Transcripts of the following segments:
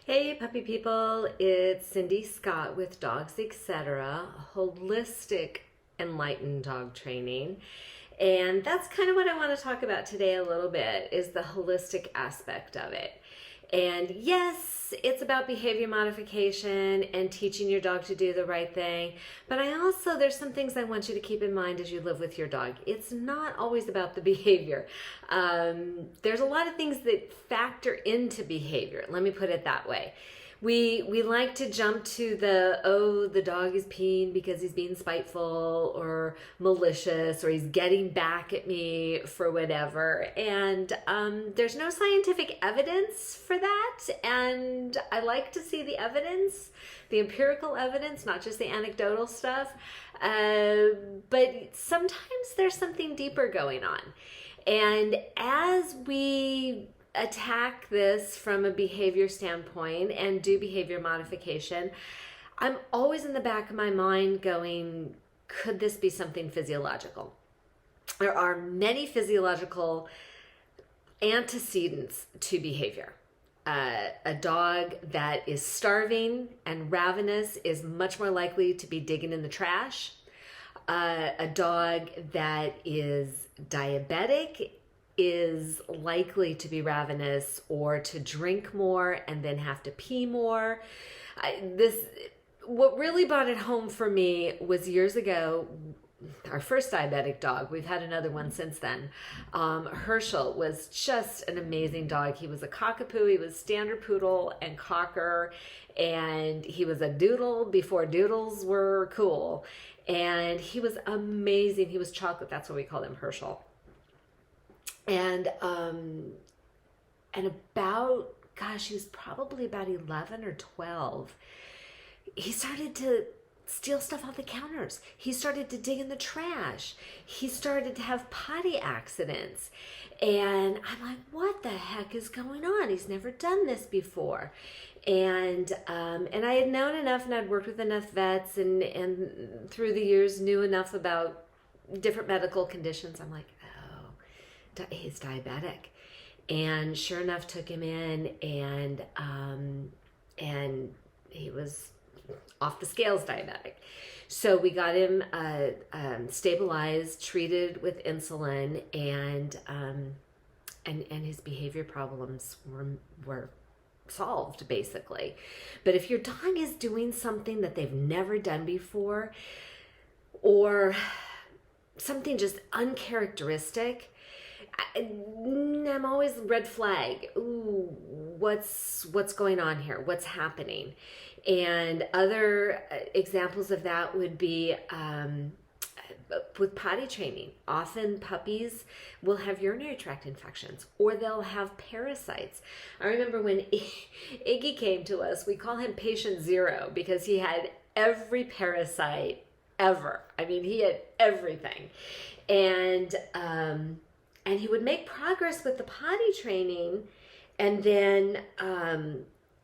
Hey puppy people, it's Cindy Scott with Dogs Etc., holistic enlightened dog training. And that's kind of what I want to talk about today a little bit is the holistic aspect of it. And yes, it's about behavior modification and teaching your dog to do the right thing. But there's some things I want you to keep in mind as you live with your dog. It's not always about the behavior. There's a lot of things that factor into behavior. Let me put it that way. We like to jump to the dog is peeing because he's being spiteful or malicious or he's getting back at me for whatever. And there's no scientific evidence for that. And I like to see the evidence, the empirical evidence, not just the anecdotal stuff. But sometimes there's something deeper going on. And as we attack this from a behavior standpoint and do behavior modification, I'm always in the back of my mind going, could this be something physiological? There are many physiological antecedents to behavior. A dog that is starving and ravenous is much more likely to be digging in the trash. A dog that is diabetic is likely to be ravenous or to drink more and then have to pee more. What really brought it home for me was years ago, our first diabetic dog. We've had another one since then. Herschel was just an amazing dog. He was a cockapoo. He was standard poodle and cocker, and he was a doodle before doodles were cool. And he was amazing. He was chocolate. That's why we called him Herschel. And about, he was probably about 11 or 12. He started to steal stuff off the counters. He started to dig in the trash. He started to have potty accidents. And I'm like, what the heck is going on? He's never done this before. And I had known enough and I'd worked with enough vets and through the years knew enough about different medical conditions. I'm like, he's diabetic. And sure enough, took him in and he was off the scales diabetic. So we got him stabilized, treated with insulin, and his behavior problems were solved basically. But if your dog is doing something that they've never done before or something just uncharacteristic, I'm always red flag. Ooh, what's going on here? What's happening? And other examples of that would be with potty training. Often puppies will have urinary tract infections or they'll have parasites. I remember when Iggy came to us, we call him patient zero because he had every parasite ever. I mean, he had everything. And he would make progress with the potty training and then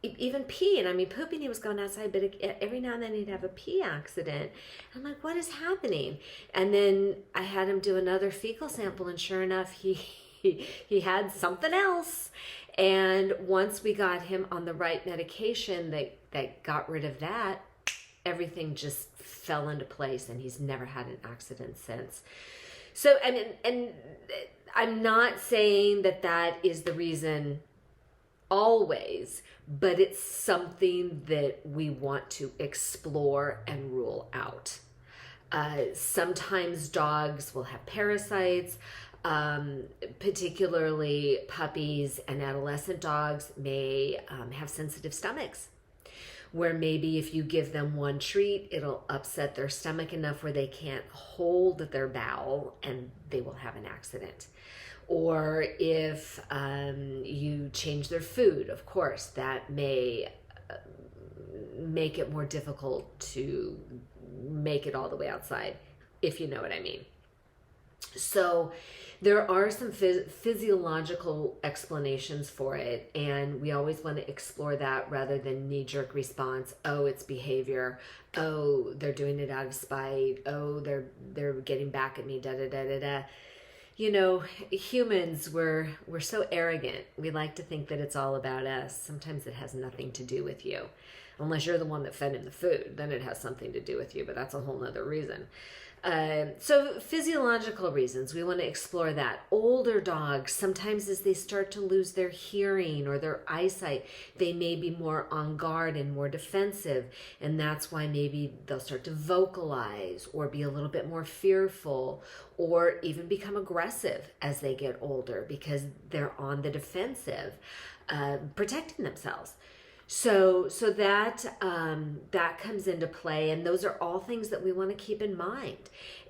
even peeing. I mean, pooping, he was going outside, but every now and then he'd have a pee accident. I'm like, what is happening? And then I had him do another fecal sample, and sure enough, he had something else. And once we got him on the right medication that got rid of that, everything just fell into place, and he's never had an accident since. So, and I'm not saying that is the reason always, but it's something that we want to explore and rule out. Sometimes dogs will have parasites, particularly puppies and adolescent dogs may have sensitive stomachs, where maybe if you give them one treat, it'll upset their stomach enough where they can't hold their bowel and they will have an accident. Or if you change their food, of course, that may make it more difficult to make it all the way outside, if you know what I mean. So there are some physiological explanations for it, and we always want to explore that rather than knee-jerk response. Oh, it's behavior. Oh, they're doing it out of spite. Oh, they're getting back at me, da da da da da. humans, we're so arrogant. We like to think that it's all about us. Sometimes it has nothing to do with you. Unless you're the one that fed him the food, then it has something to do with you, but that's a whole nother reason. So physiological reasons, we want to explore that. Older dogs, sometimes as they start to lose their hearing or their eyesight, they may be more on guard and more defensive. And that's why maybe they'll start to vocalize or be a little bit more fearful or even become aggressive as they get older because they're on the defensive, protecting themselves. So that comes into play, and those are all things that we want to keep in mind.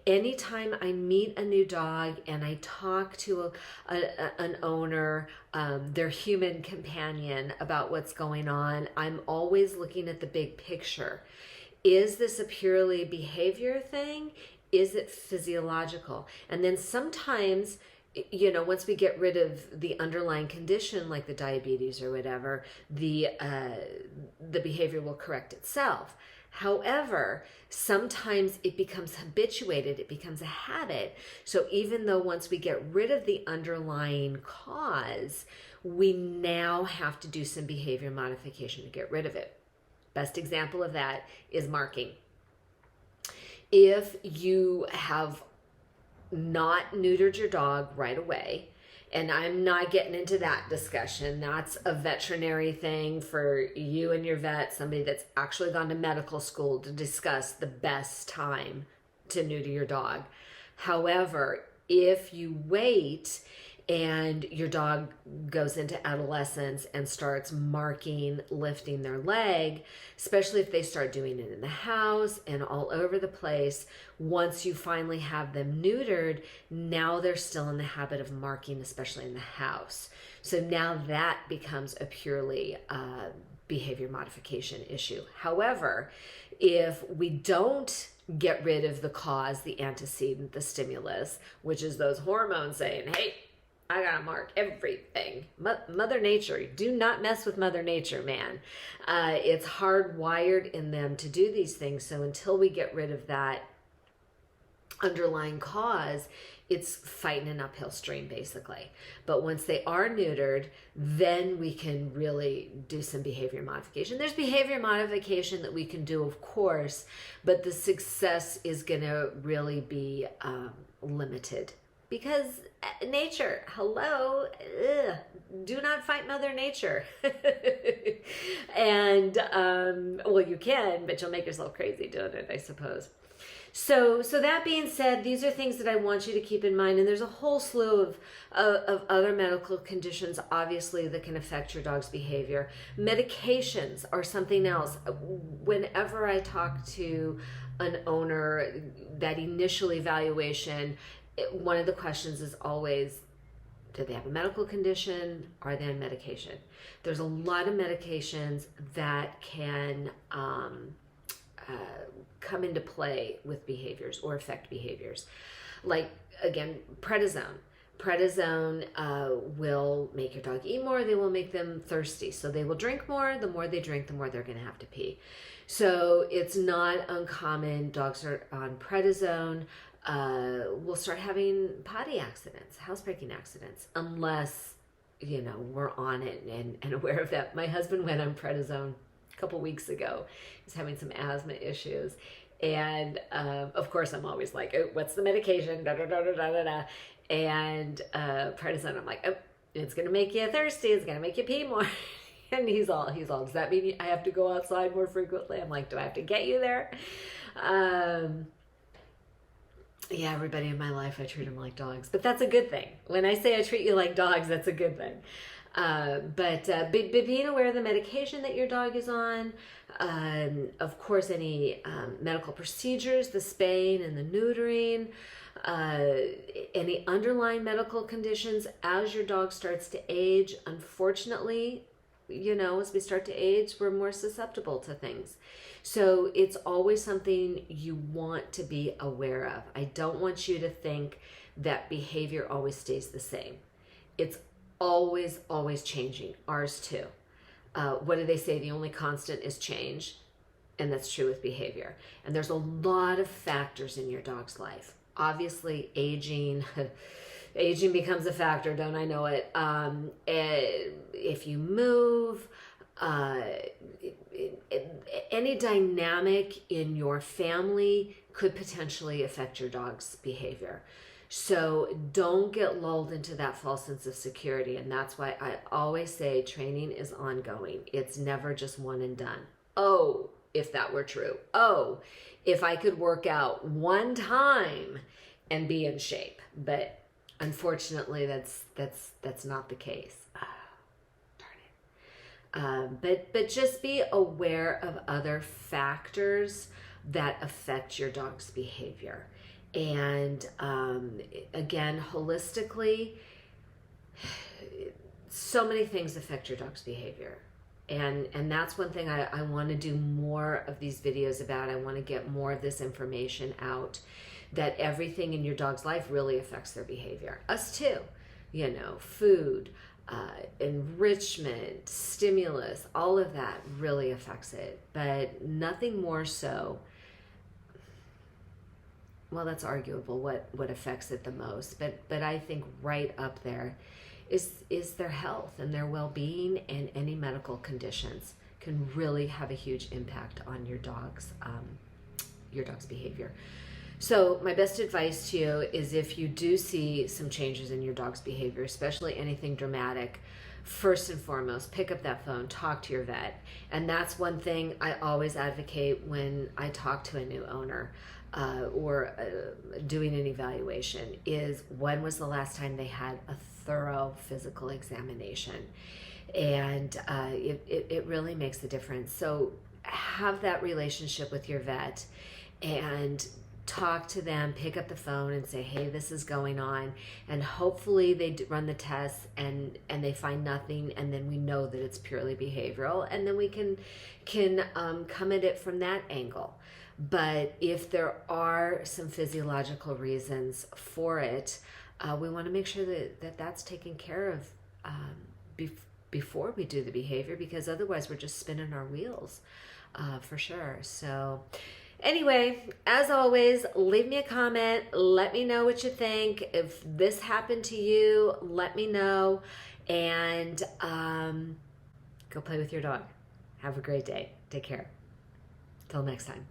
Anytime I meet a new dog and I talk to an owner, their human companion, about what's going on, I'm always looking at the big picture. Is this a purely behavior thing? Is it physiological? And then sometimes, once we get rid of the underlying condition like the diabetes or whatever, the behavior will correct itself. However, sometimes it becomes habituated, it becomes a habit. So even though once we get rid of the underlying cause, we now have to do some behavior modification to get rid of it. Best example of that is marking. If you have not neutered your dog right away, and I'm not getting into that discussion. That's a veterinary thing for you and your vet, somebody that's actually gone to medical school to discuss the best time to neuter your dog. However, if you wait and your dog goes into adolescence and starts marking, lifting their leg, especially if they start doing it in the house and all over the place, once you finally have them neutered, now they're still in the habit of marking, especially in the house. So now that becomes a purely behavior modification issue. However, if we don't get rid of the cause, the antecedent, the stimulus, which is those hormones saying, hey, I gotta mark everything. Mother Nature, do not mess with Mother Nature, man. It's hardwired in them to do these things. So until we get rid of that underlying cause, it's fighting an uphill stream basically. But once they are neutered, then we can really do some behavior modification. There's behavior modification that we can do, of course, but the success is gonna really be limited. Because nature, hello, do not fight Mother Nature. And, well, you can, but you'll make yourself crazy doing it, I suppose. So that being said, these are things that I want you to keep in mind. And there's a whole slew of other medical conditions, obviously, that can affect your dog's behavior. Medications are something else. Whenever I talk to an owner, that initial evaluation, one of the questions is always, do they have a medical condition? Are they on medication? There's a lot of medications that can come into play with behaviors or affect behaviors. Like, again, prednisone. Prednisone will make your dog eat more. They will make them thirsty. So they will drink more. The more they drink, the more they're going to have to pee. So it's not uncommon. Dogs are on prednisone. We'll start having potty accidents, housebreaking accidents, unless, we're on it and aware of that. My husband went on prednisone a couple weeks ago. He's having some asthma issues. And, of course, I'm always like, oh, what's the medication? Da, da, da, da, da, da. And prednisone, I'm like, oh, it's going to make you thirsty. It's going to make you pee more. And he's all, does that mean I have to go outside more frequently? I'm like, do I have to get you there? Yeah, everybody in my life, I treat them like dogs, but that's a good thing. When I say I treat you like dogs, that's a good thing. But being aware of the medication that your dog is on, of course, any medical procedures, the spaying and the neutering, any underlying medical conditions as your dog starts to age. Unfortunately, as we start to age, we're more susceptible to things. So it's always something you want to be aware of. I don't want you to think that behavior always stays the same. It's always, always changing. Ours too. What do they say? The only constant is change. And that's true with behavior. And there's a lot of factors in your dog's life. Obviously, aging, aging becomes a factor, don't I know it? If you move, any dynamic in your family could potentially affect your dog's behavior. So don't get lulled into that false sense of security. And that's why I always say training is ongoing. It's never just one and done. Oh, if that were true. Oh, if I could work out one time and be in shape. But unfortunately, that's not the case. Darn it. But just be aware of other factors that affect your dog's behavior. And again, holistically, so many things affect your dog's behavior. And that's one thing I want to do more of these videos about. I want to get more of this information out, that everything in your dog's life really affects their behavior. Us too, you know, food, enrichment, stimulus, all of that really affects it, but nothing more so. Well, that's arguable what affects it the most, but I think right up there is their health and their well-being, and any medical conditions can really have a huge impact on your dog's behavior. So my best advice to you is, if you do see some changes in your dog's behavior, especially anything dramatic, first and foremost, pick up that phone, talk to your vet. And that's one thing I always advocate when I talk to a new owner or doing an evaluation, is when was the last time they had a thorough physical examination. And it really makes a difference. So have that relationship with your vet and talk to them, pick up the phone and say, hey, this is going on. And hopefully they run the tests and they find nothing, and then we know that it's purely behavioral, and then we can come at it from that angle. But if there are some physiological reasons for it, we want to make sure that that's taken care of before we do the behavior, because otherwise we're just spinning our wheels for sure. So anyway, as always, leave me a comment. Let me know what you think. If this happened to you, let me know. And go play with your dog. Have a great day. Take care. Till next time.